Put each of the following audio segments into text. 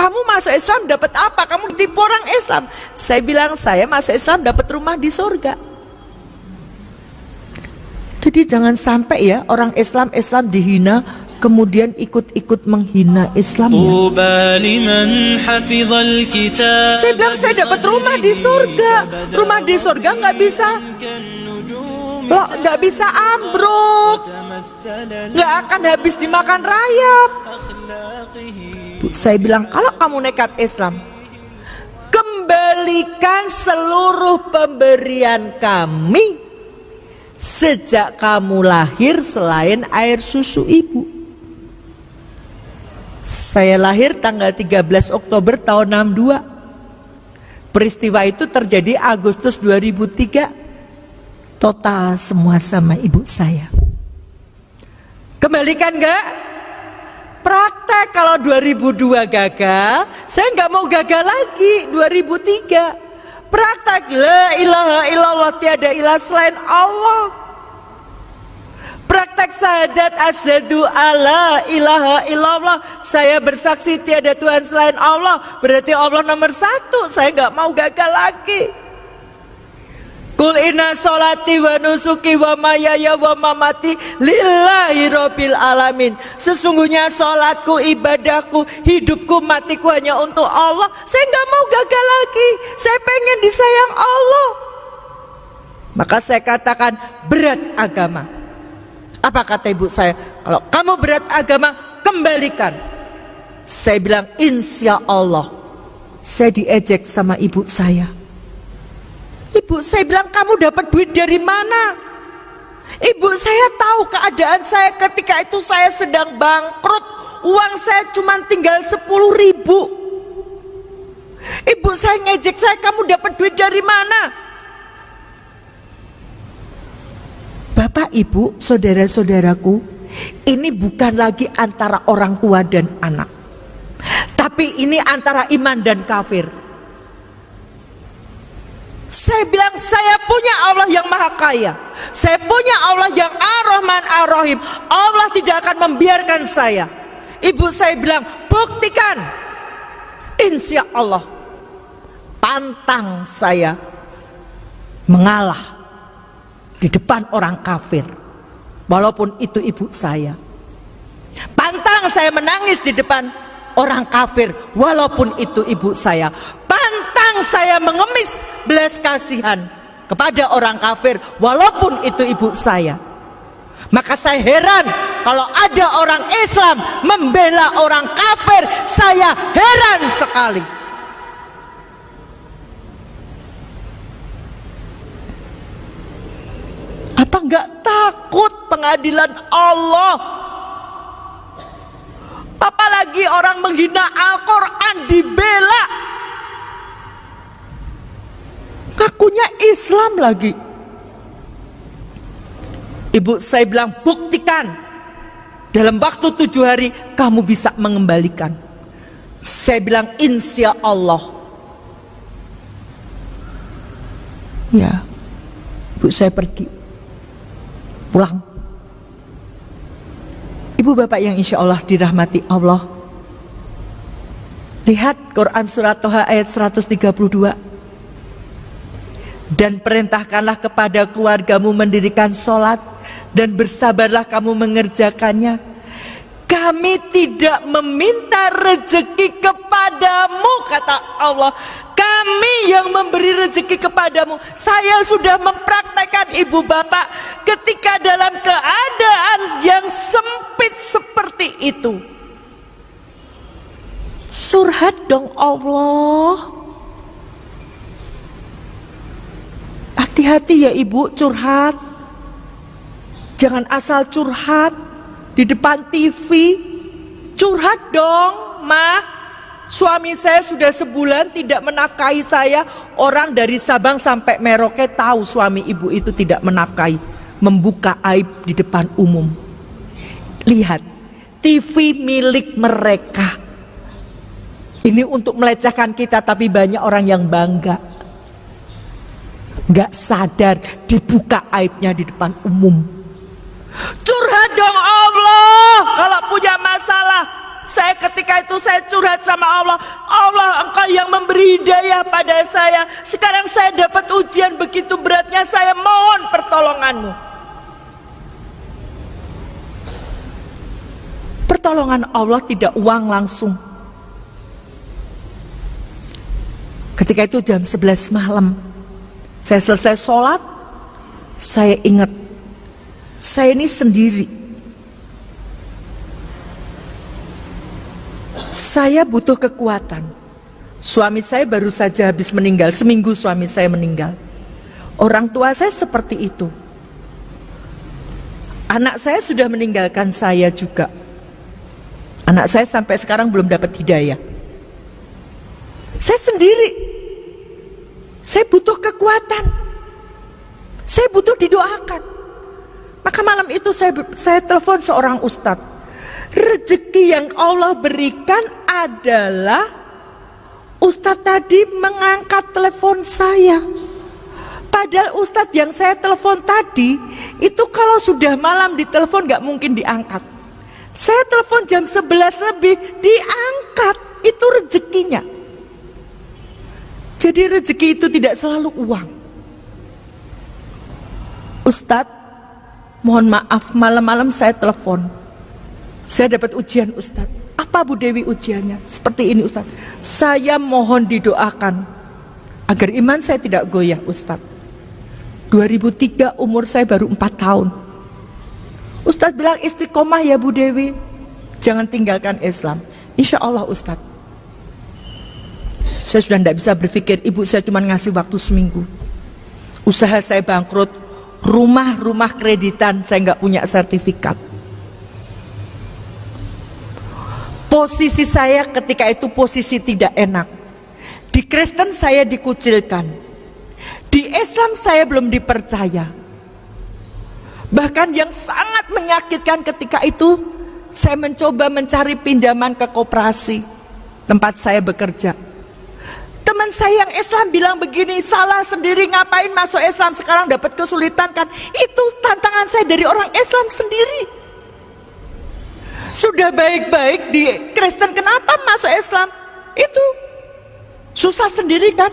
Kamu masuk Islam dapat apa? Kamu ditipu orang Islam. Saya bilang, saya masuk Islam dapat rumah di surga. Jadi jangan sampai ya orang Islam dihina, kemudian ikut-ikut menghina Islam ya. Saya bilang saya dapat rumah di surga. Rumah di surga nggak bisa ambruk, nggak akan habis dimakan rayap. Saya bilang, kalau kamu nekat Islam, kembalikan seluruh pemberian kami sejak kamu lahir selain air susu ibu. Saya lahir tanggal 13 Oktober tahun 62. Peristiwa itu terjadi Agustus 2003. Total semua sama ibu saya. Kembalikan gak? Praktek. Kalau 2002 gagal, saya nggak mau gagal lagi. 2003 praktek, la ilaha illallah, tiada ilah selain Allah. Praktek syahadat asyhadu alla ilaha illallah, saya bersaksi tiada Tuhan selain Allah. Berarti Allah nomor satu. Saya nggak mau gagal lagi. Kul inna sholati wa nusuki wa mayaya wa mamati lillahi rabbil alamin. Sesungguhnya sholatku, ibadahku, hidupku, matiku hanya untuk Allah. Saya nggak mau gagal lagi. Saya pengen disayang Allah. Maka saya katakan berat agama. Apa kata ibu saya? Kalau kamu berat agama, kembalikan. Saya bilang insya Allah. Saya diejek sama ibu saya. Ibu saya bilang, kamu dapat duit dari mana? Ibu saya tahu keadaan saya ketika itu, saya sedang bangkrut. Uang saya cuma tinggal 10.000. Ibu saya ngejek saya, kamu dapat duit dari mana? Bapak, ibu, saudara-saudaraku, ini bukan lagi antara orang tua dan anak, tapi ini antara iman dan kafir. Saya bilang, saya punya Allah yang maha kaya, saya punya Allah yang ar-Rahman ar-Rahim. Allah tidak akan membiarkan saya. Ibu saya bilang, buktikan. Insya Allah. Pantang saya mengalah di depan orang kafir, walaupun itu ibu saya. Pantang saya menangis di depan orang kafir, walaupun itu ibu saya. Pantang saya mengemis belas kasihan kepada orang kafir, walaupun itu ibu saya. Maka saya heran kalau ada orang Islam membela orang kafir. Saya heran sekali. Apa enggak takut pengadilan Allah? Apalagi orang menghina Al-Quran dibela. Ngakunya Islam lagi. Ibu saya bilang, buktikan. Dalam waktu 7 hari kamu bisa mengembalikan. Saya bilang, insya Allah. Ya, ibu saya pergi, pulang. Ibu bapak yang insya Allah dirahmati Allah, lihat Quran surat Toha ayat 132. Dan perintahkanlah kepada keluargamu mendirikan sholat, dan bersabarlah kamu mengerjakannya. Kami tidak meminta rezeki kepadamu, kata Allah. Kami yang memberi rezeki kepadamu. Saya sudah mempraktekkan ibu bapak ketika dalam keadaan yang sempit seperti itu. Surhat dong Allah. Hati-hati ya ibu curhat. Jangan asal curhat di depan TV. Curhat dong, Ma. Suami saya sudah sebulan tidak menafkahi saya. Orang dari Sabang sampai Merauke tahu suami ibu itu tidak menafkahi, membuka aib di depan umum. Lihat, TV milik mereka. Ini untuk melecehkan kita, tapi banyak orang yang bangga. Gak sadar dibuka aibnya di depan umum. Curhat dong Allah. Kalau punya masalah, Saya ketika itu saya curhat sama Allah. Allah, Engkau yang memberi hidayah pada saya. Sekarang saya dapat ujian begitu beratnya, saya mohon pertolonganmu. Pertolongan Allah tidak uang langsung. Ketika itu jam 11 malam, saya selesai sholat, saya ingat, saya ini sendiri. Saya butuh kekuatan. Suami saya baru saja habis meninggal, seminggu suami saya meninggal. Orang tua saya seperti itu. Anak saya sudah meninggalkan saya juga. Anak saya sampai sekarang belum dapat hidayah. Saya sendiri. Saya butuh kekuatan. Saya butuh didoakan. Maka malam itu saya telepon seorang ustadz. Rezeki yang Allah berikan adalah ustadz tadi mengangkat telepon saya. Padahal ustadz yang saya telepon tadi itu kalau sudah malam ditelepon gak mungkin diangkat. Saya telepon jam 11 lebih, diangkat. Itu rezekinya. Jadi rezeki itu tidak selalu uang. Ustadz, mohon maaf, malam-malam saya telepon. Saya dapat ujian Ustadz. Apa Bu Dewi ujiannya? Seperti ini Ustadz. Saya mohon didoakan agar iman saya tidak goyah Ustadz. 2003 umur saya baru 4 tahun. Ustadz bilang istiqomah ya Bu Dewi. Jangan tinggalkan Islam. Insya Allah Ustadz. Saya sudah tidak bisa berpikir, ibu saya cuma ngasih waktu seminggu. Usaha saya bangkrut, rumah kreditan, saya nggak punya sertifikat. Posisi saya ketika itu posisi tidak enak. Di Kristen saya dikucilkan. Di Islam saya belum dipercaya. Bahkan yang sangat menyakitkan ketika itu, saya mencoba mencari pinjaman ke koperasi tempat saya bekerja. Teman saya yang Islam bilang begini, salah sendiri ngapain masuk Islam, sekarang dapat kesulitan kan. Itu tantangan saya dari orang Islam sendiri. Sudah baik-baik di Kristen, kenapa masuk Islam? Itu susah sendiri kan.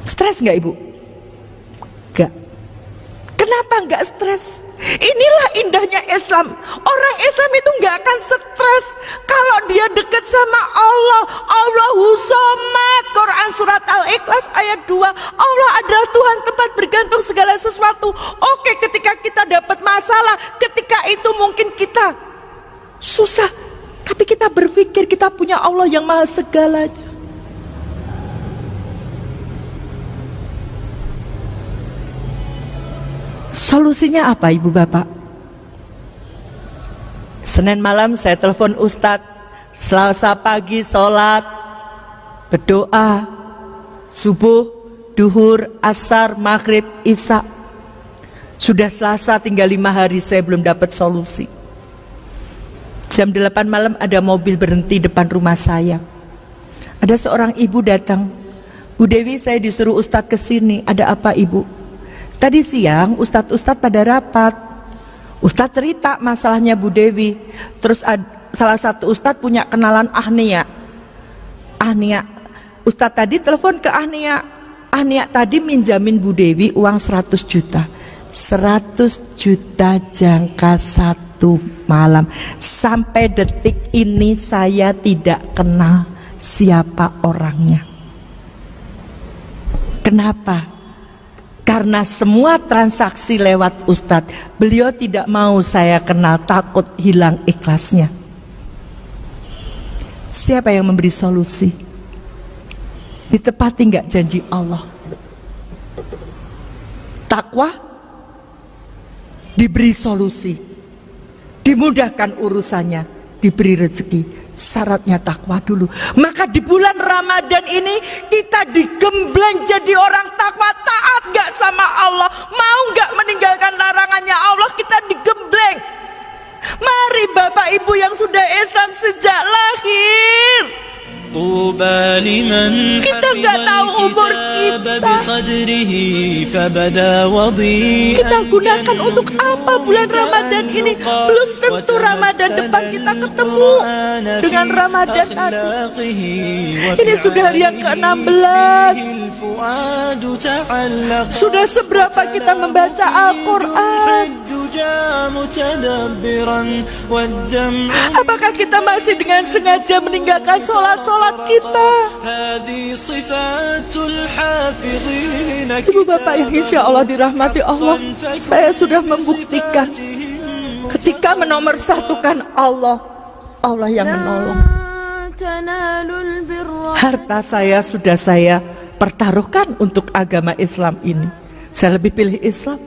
Stres gak ibu? Gak. Kenapa gak stres? Inilah indahnya Islam. Orang Islam itu gak akan stres kalau dia dekat sama Allah. Allahu Somad, Quran surat Al-Ikhlas ayat 2. Allah adalah Tuhan tempat bergantung segala sesuatu. Oke, ketika kita dapat masalah, ketika itu mungkin kita susah, tapi kita berpikir kita punya Allah yang maha segalanya. Solusinya apa ibu bapak? Senin malam saya telepon ustadz, Selasa pagi sholat, berdoa, subuh, duhur, asar, maghrib, isya. Sudah Selasa tinggal 5 hari saya belum dapat solusi. Jam 8 malam ada mobil berhenti depan rumah saya. Ada seorang ibu datang. Bu Dewi, saya disuruh ustadz kesini. Ada apa ibu? Tadi siang ustadz pada rapat. Ustadz cerita masalahnya Bu Dewi. Terus salah satu ustadz punya kenalan Ahnia. Ustadz tadi telepon ke Ahnia. Ahnia tadi minjamin Bu Dewi uang 100 juta. 100 juta jangka 1 malam. Sampai detik ini saya tidak kenal siapa orangnya. Kenapa? Karena semua transaksi lewat ustadz. Beliau tidak mau saya kenal, takut hilang ikhlasnya. Siapa yang memberi solusi? Ditepati nggak janji Allah? Takwa, diberi solusi, dimudahkan urusannya, diberi rezeki. Syaratnya takwa dulu. Maka di bulan Ramadan ini kita digembleng jadi orang takwa, taat gak sama Allah, mau gak meninggalkan larangannya Allah, kita digembleng. Mari Bapak Ibu yang sudah Islam sejak lahir, Kita nggak tahu umur kita. Kita gunakan untuk apa bulan Ramadan ini? Belum tentu Ramadan depan kita ketemu dengan Ramadan tadi. Ini sudah hari yang ke-16. Sudah seberapa kita membaca Al-Quran? Apakah kita masih dengan sengaja meninggalkan sholat-sholat kita? Ibu bapak yang insya Allah dirahmati Allah, saya sudah membuktikan ketika menomorsatukan Allah, Allah yang menolong. Harta saya sudah saya pertaruhkan untuk agama Islam ini. Saya lebih pilih Islam.